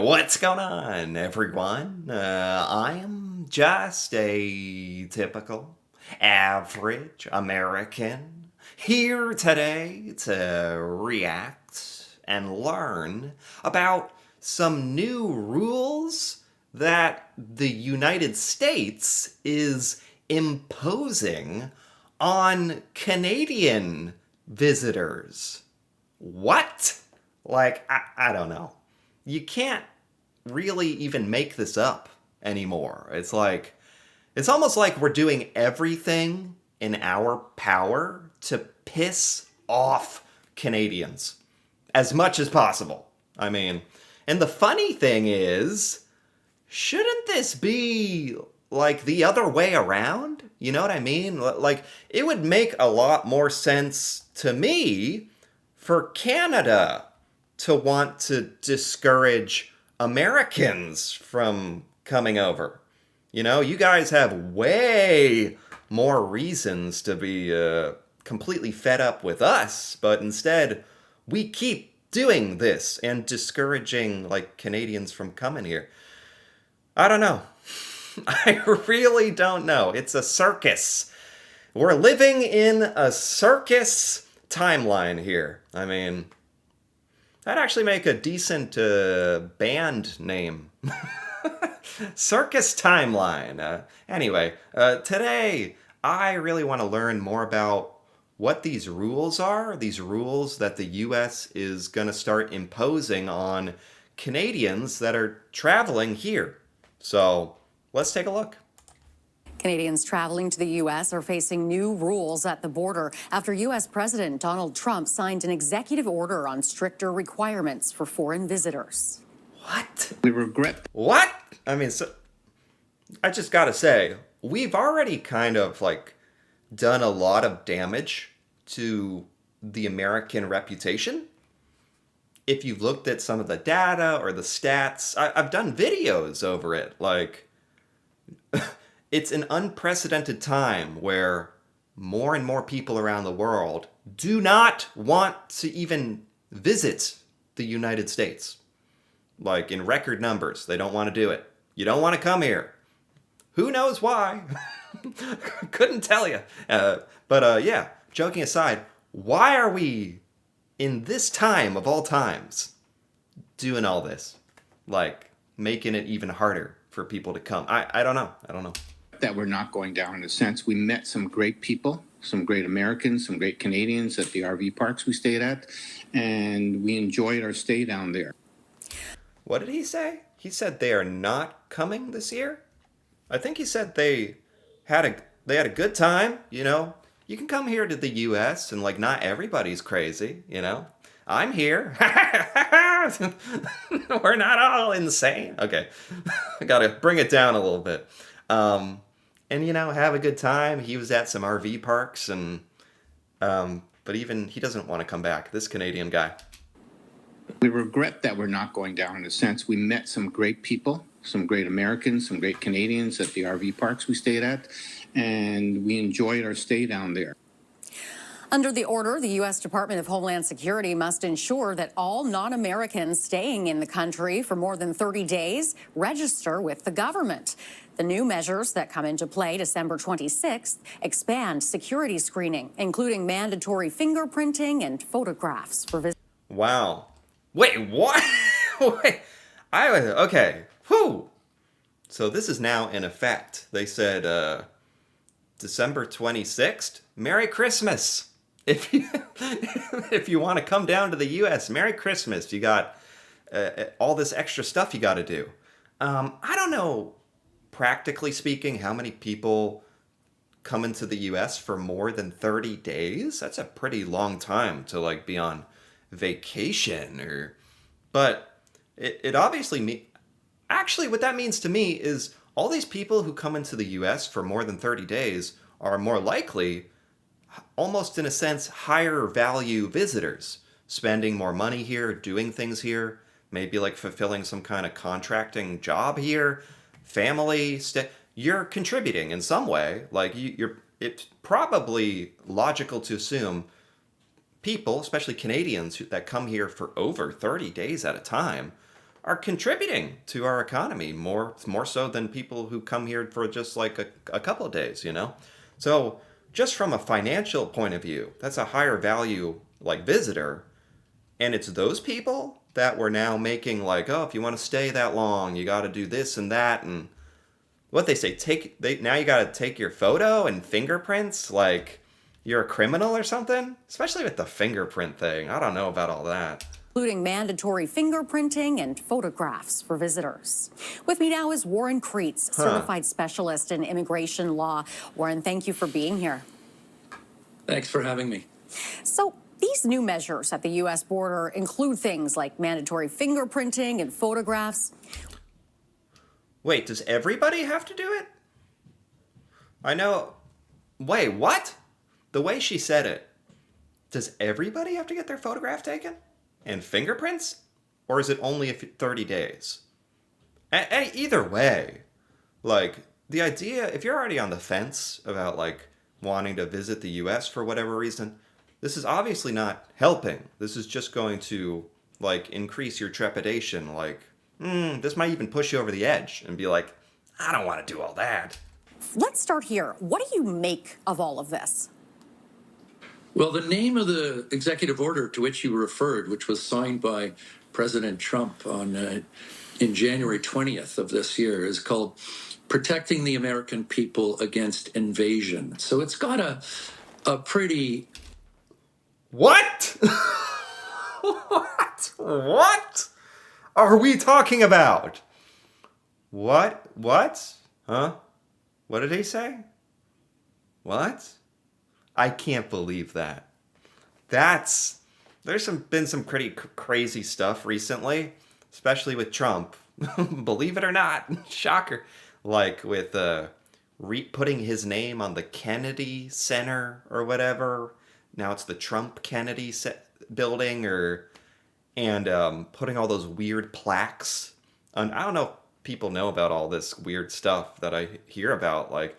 What's going on, everyone? I am just a typical, average American here today to react and learn about some new rules that the United States is imposing on Canadian visitors. What? I don't know. You can't really even make this up anymore. It's almost like we're doing everything in our power to piss off Canadians as much as possible. I mean, and the funny thing is, shouldn't this be like the other way around? You know what I mean? Like, it would make a lot more sense to me for Canada to want to discourage Americans from coming over. You know, you guys have way more reasons to be completely fed up with us, but instead we keep doing this and discouraging like Canadians from coming here. I don't know. I really don't know. It's a circus. We're living in a circus timeline here. I mean, that'd actually make a decent band name. Circus Timeline. Today I really want to learn more about what these rules are, these rules that the US is going to start imposing on Canadians that are traveling here. So let's take a look. Canadians traveling to the U.S. are facing new rules at the border after U.S. President Donald Trump signed an executive order on stricter requirements for foreign visitors. What? We regret. What? I mean, so, I just gotta say, we've already kind of like done a lot of damage to the American reputation. If you've looked at some of the data or the stats, I've done videos over it. Like, it's an unprecedented time where more and more people around the world do not want to even visit the United States. Like, in record numbers, they don't want to do it. You don't want to come here. Who knows why? Couldn't tell you. Yeah, joking aside, why are we, in this time of all times, doing all this? Like, making it even harder for people to come. I don't know. I don't know. That we're not going down in a sense. We met some great people, some great Americans, some great Canadians at the RV parks we stayed at, and we enjoyed our stay down there. What did he say? He said they are not coming this year? I think he said they had a good time, you know. You can come here to the US and like not everybody's crazy, you know. I'm here. We're not all insane. Okay. I got to bring it down a little bit. And you know, have a good time. He was at some RV parks and but even he doesn't want to come back. This Canadian guy. We regret that we're not going down in a sense. We met some great people, some great Americans, some great Canadians at the RV parks we stayed at, and we enjoyed our stay down there. Under the order, the U.S. Department of Homeland Security must ensure that all non-Americans staying in the country for more than 30 days register with the government. The new measures that come into play December 26th expand security screening, including mandatory fingerprinting and photographs for visitors. Wow. Wait, what? Wait. Okay. Whew. So this is now in effect. They said December 26th. Merry Christmas. If you if you want to come down to the US, Merry Christmas. You got all this extra stuff you got to do. I don't know, practically speaking, how many people come into the US for more than 30 days? That's a pretty long time to like be on vacation but it obviously actually what that means to me is all these people who come into the US for more than 30 days are more likely, almost in a sense, higher value visitors, spending more money here, doing things here, maybe like fulfilling some kind of contracting job here, you're contributing in some way. Like it's probably logical to assume people, especially Canadians that come here for over 30 days at a time, are contributing to our economy more so than people who come here for just like a couple of days, you know? So just from a financial point of view, that's a higher value like visitor. And it's those people that we're now making like, oh, if you want to stay that long, you got to do this and that. And what they say, now you got to take your photo and fingerprints like you're a criminal or something, especially with the fingerprint thing. I don't know about all that. Including mandatory fingerprinting and photographs for visitors. With me now is Warren Kreitz, certified specialist in immigration law. Warren, thank you for being here. Thanks for having me. So these new measures at the U.S. border include things like mandatory fingerprinting and photographs. Wait, does everybody have to do it? I know. Wait, what? The way she said it, does everybody have to get their photograph taken? And fingerprints? Or is it only 30 days? Either way, like, the idea, if you're already on the fence about, like, wanting to visit the U.S. for whatever reason, this is obviously not helping. This is just going to, like, increase your trepidation. Like, this might even push you over the edge and be like, I don't want to do all that. Let's start here. What do you make of all of this? Well, the name of the executive order to which you referred, which was signed by President Trump in January 20th of this year, is called Protecting the American People Against Invasion. So it's got a pretty... What? What are we talking about? What? Huh? What did he say? What? I can't believe that. There's been some pretty crazy stuff recently, especially with Trump. Believe it or not, shocker. Like with putting his name on the Kennedy Center or whatever. Now it's the Trump Kennedy building, and putting all those weird plaques. And I don't know if people know about all this weird stuff that I hear about, like.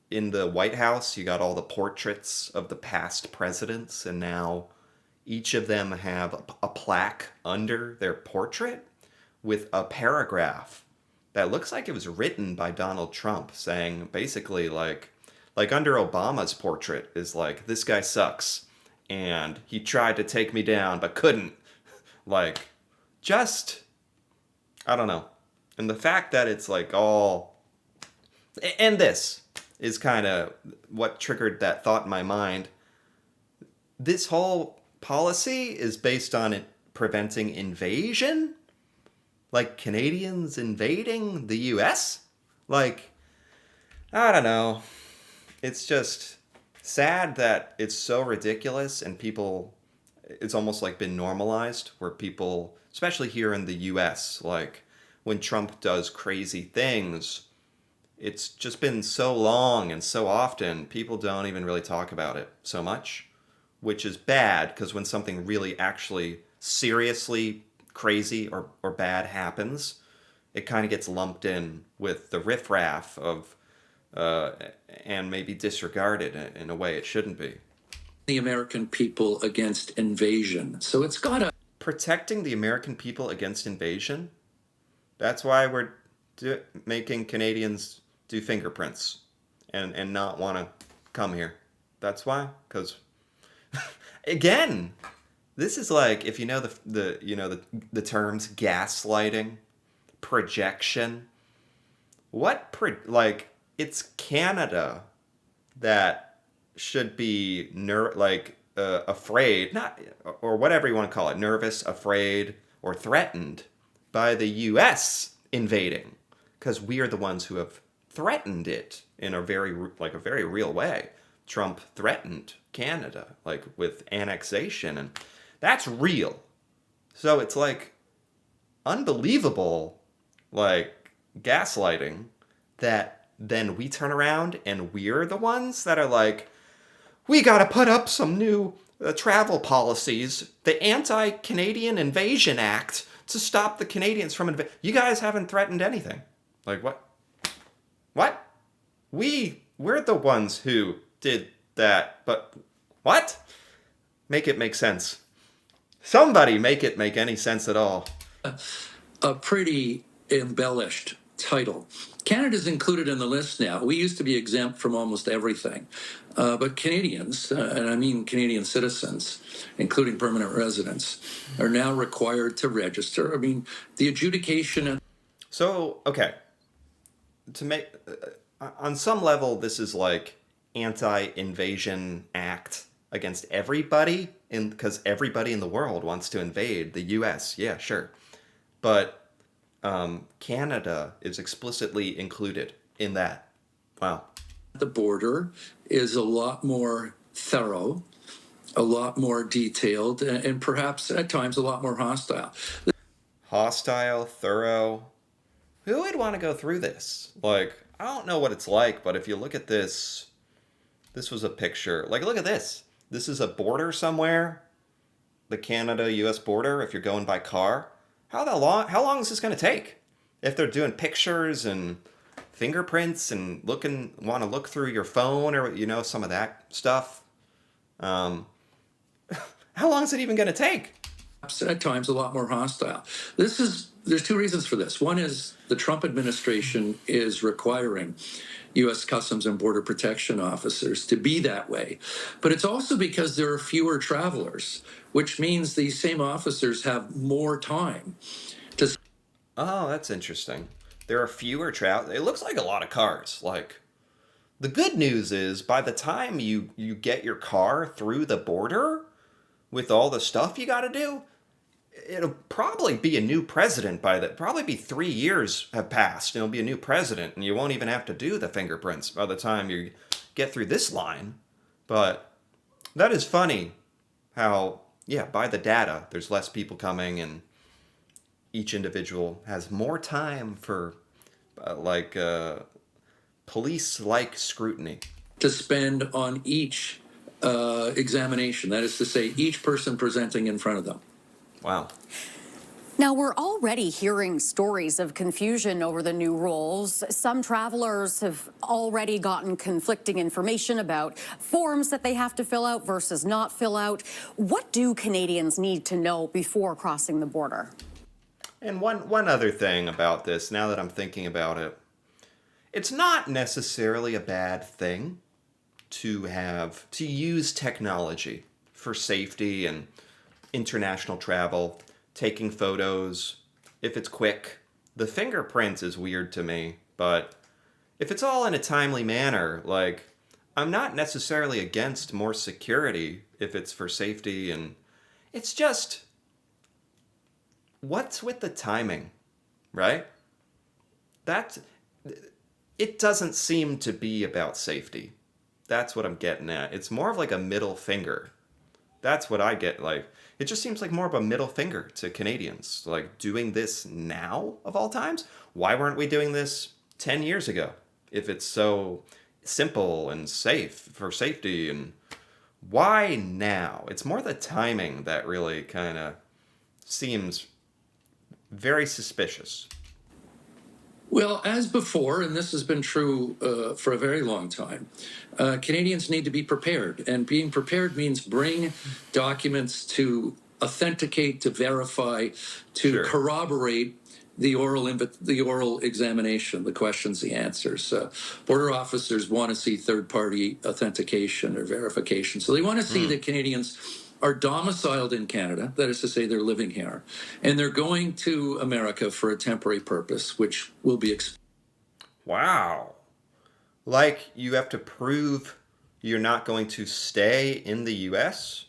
In the White House, you got all the portraits of the past presidents, and now each of them have a plaque under their portrait with a paragraph that looks like it was written by Donald Trump, saying basically like under Obama's portrait is like, this guy sucks, and he tried to take me down but couldn't. Like, just, I don't know. And the fact that it's like all, and this is kind of what triggered that thought in my mind. This whole policy is based on it preventing invasion? Like Canadians invading the US? Like, I don't know. It's just sad that it's so ridiculous and it's almost like been normalized where people, especially here in the US, like when Trump does crazy things, it's just been so long and so often, people don't even really talk about it so much, which is bad because when something really actually seriously crazy or bad happens, it kind of gets lumped in with the riffraff of, and maybe disregarded in a way it shouldn't be. The American people against invasion. So it's got a... Protecting the American people against invasion? That's why we're making Canadians do fingerprints and not want to come here. That's why, because again, this is like, if you know the terms gaslighting, projection, it's Canada that should be afraid, not, or whatever you want to call it, nervous, afraid, or threatened by the US invading, because we are the ones who have threatened it in a very real way. Trump threatened Canada, like with annexation, and that's real. So it's like unbelievable, like gaslighting, that then we turn around and we're the ones that are like, we got to put up some new travel policies, the Anti-Canadian Invasion Act, to stop the Canadians from invading. You guys haven't threatened anything. Like, what? What? We're the ones who did that, but what? Make it make sense. Somebody make it make any sense at all. a pretty embellished title. Canada's included in the list now. We used to be exempt from almost everything. But Canadians, and I mean Canadian citizens, including permanent residents, are now required to register. I mean, the adjudication. So, okay, to make on some level, this is like anti-invasion act against everybody, in because everybody in the world wants to invade the U.S. Yeah, sure, but Canada is explicitly included in that. Wow. The border is a lot more thorough, a lot more detailed, and perhaps at times a lot more hostile. Hostile, thorough. Who would want to go through this? Like, I don't know what it's like, but if you look at this, this was a picture. Like, look at this. This is a border somewhere, the Canada-U.S. border. If you're going by car, How long is this going to take? If they're doing pictures and fingerprints and want to look through your phone or some of that stuff. How long is it even going to take? At times a lot more hostile. There's two reasons for this. One is the Trump administration is requiring U.S. Customs and Border Protection officers to be that way. But it's also because there are fewer travelers, which means these same officers have more time to. Oh, that's interesting. There are fewer travel. It looks like a lot of cars. Like, the good news is by the time you get your car through the border with all the stuff you got to do, it'll probably be a new president probably be 3 years have passed. It'll be a new president, and you won't even have to do the fingerprints by the time you get through this line. But that is funny how, yeah, by the data, there's less people coming, and each individual has more time for police-like scrutiny to spend on each examination. That is to say, each person presenting in front of them. Wow. Now, we're already hearing stories of confusion over the new rules. Some travelers have already gotten conflicting information about forms that they have to fill out versus not fill out. What do Canadians need to know before crossing the border? And one other thing about this, now that I'm thinking about it, it's not necessarily a bad thing to use technology for safety and international travel, taking photos, if it's quick. The fingerprints is weird to me, but if it's all in a timely manner, like, I'm not necessarily against more security if it's for safety, and it's just, what's with the timing, right? It doesn't seem to be about safety. That's what I'm getting at. It's more of like a middle finger. That's what I get. Like, it just seems like more of a middle finger to Canadians. Like, doing this now, of all times? Why weren't we doing this 10 years ago? If it's so simple and safe for safety, and why now? It's more the timing that really kind of seems very suspicious. Well, as before, and this has been true for a very long time, Canadians need to be prepared. And being prepared means bring documents to authenticate, to verify, to Sure. corroborate the oral examination, the questions, the answers. Border officers want to see third-party authentication or verification. So they want to see that Canadians are domiciled in Canada, that is to say they're living here, and they're going to America for a temporary purpose, which will be Wow. Like, you have to prove you're not going to stay in the US?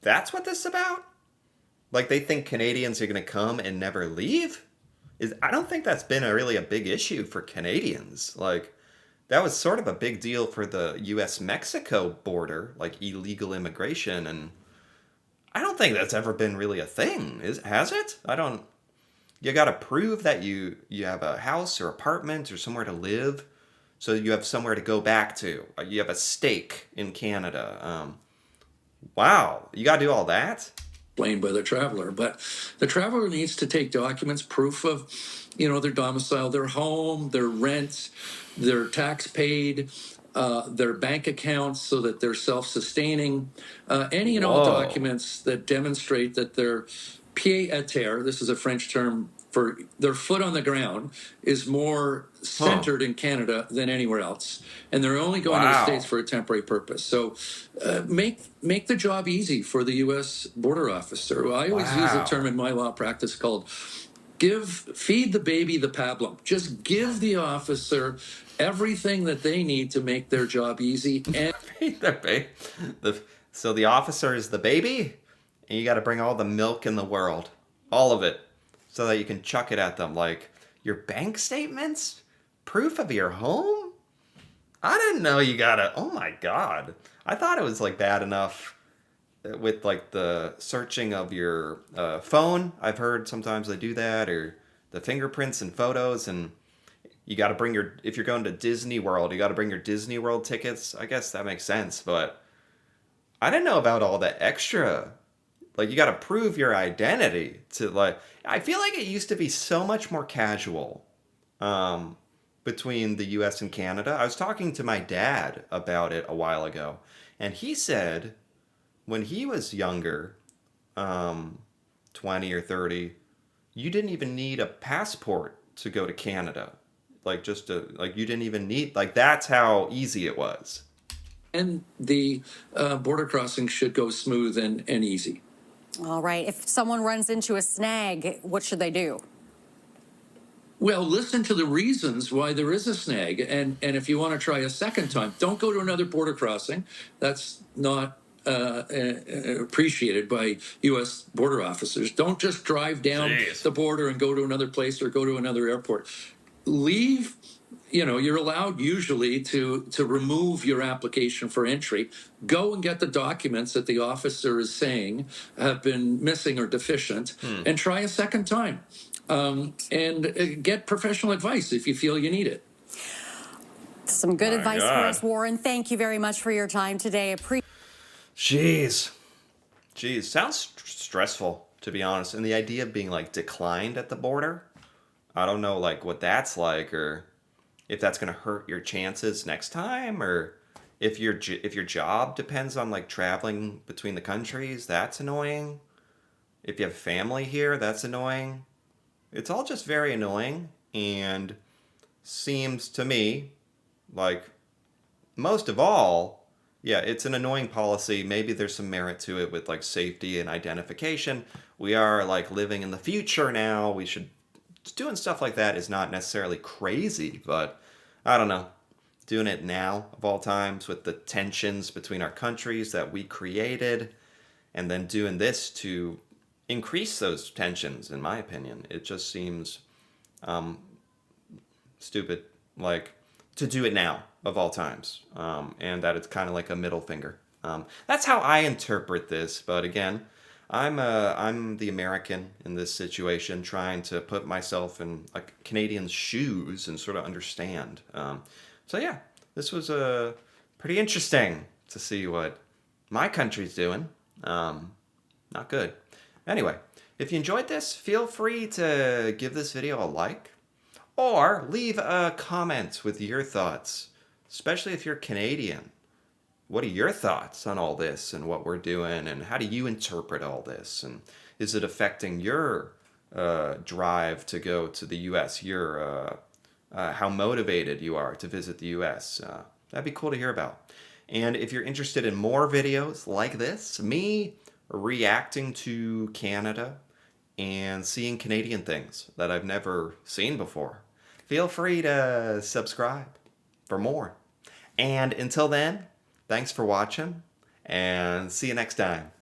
That's what this is about? Like, they think Canadians are going to come and never leave? I don't think that's been really a big issue for Canadians. Like, that was sort of a big deal for the US-Mexico border, like illegal immigration, and I don't think that's ever been really a thing. Has it? You got to prove that you have a house or apartment or somewhere to live, so you have somewhere to go back to. You have a stake in Canada. Wow, you got to do all that? explained by the traveler. But the traveler needs to take documents, proof of, their domicile, their home, their rent, their tax paid, their bank accounts so that they're self-sustaining, any and all Whoa. documents that demonstrate that they're pied à terre, this is a French term for their foot on the ground is more Huh. centered in Canada than anywhere else, and they're only going to the states Wow. for a temporary purpose. So, make the job easy for the U.S. border officer. I always use a term Wow. in my law practice called feed the baby the pablum. Just give the officer everything that they need to make their job easy. And The the so the officer is the baby, and you got to bring all the milk in the world, all of it, so that you can chuck it at them like your bank statements, proof of your home. I didn't know you gotta. Oh my god! I thought it was like bad enough with like the searching of your phone. I've heard sometimes they do that, or the fingerprints and photos, and you got to bring your if you're going to Disney World, you got to bring your Disney World tickets. I guess that makes sense, but I didn't know about all that extra. Like you got to prove your identity to like. I feel like it used to be so much more casual um, between the U.S. and Canada. I was talking to my dad about it a while ago, and he said when he was younger, um, 20 or 30, you didn't even need a passport to go to Canada. Like just to like you didn't even need like that's how easy it was. the border crossing should go smooth and easy. All right. If someone runs into a snag, what should they do? Well, listen to the reasons why there is a snag, and if you want to try a second time, don't go to another border crossing. That's not appreciated by U.S. border officers. Don't just drive down Jeez. the border and go to another place or go to another airport. Leave. You're allowed usually to remove your application for entry. Go and get the documents that the officer is saying have been missing or deficient, Hmm. and try a second time. And get professional advice if you feel you need it. Some good My advice for God. us, Warren. Thank you very much for your time today. Jeez. Jeez. Sounds stressful, to be honest. And the idea of being like declined at the border, I don't know like what that's like or if that's going to hurt your chances next time or if your job depends on like traveling between the countries, that's annoying. If you have family here, that's annoying. It's all just very annoying and seems to me like most of all, yeah, it's an annoying policy. Maybe there's some merit to it with like safety and identification. We are like living in the future now. We should doing stuff like that is not necessarily crazy, but I don't know. Doing it now of all times with the tensions between our countries that we created and then doing this to increase those tensions in my opinion. It just seems stupid, like to do it now of all times, and that it's kind of like a middle finger. That's how I interpret this. But again, I'm the American in this situation, trying to put myself in a Canadian's shoes and sort of understand. So yeah, this was pretty interesting to see what my country's doing. Not good. Anyway, if you enjoyed this, feel free to give this video a like or leave a comment with your thoughts, especially if you're Canadian. What are your thoughts on all this and what we're doing, and how do you interpret all this? And is it affecting your drive to go to the U.S., how motivated you are to visit the U.S.? That'd be cool to hear about. And if you're interested in more videos like this, me reacting to Canada and seeing Canadian things that I've never seen before, feel free to subscribe for more. And until then, thanks for watching and see you next time.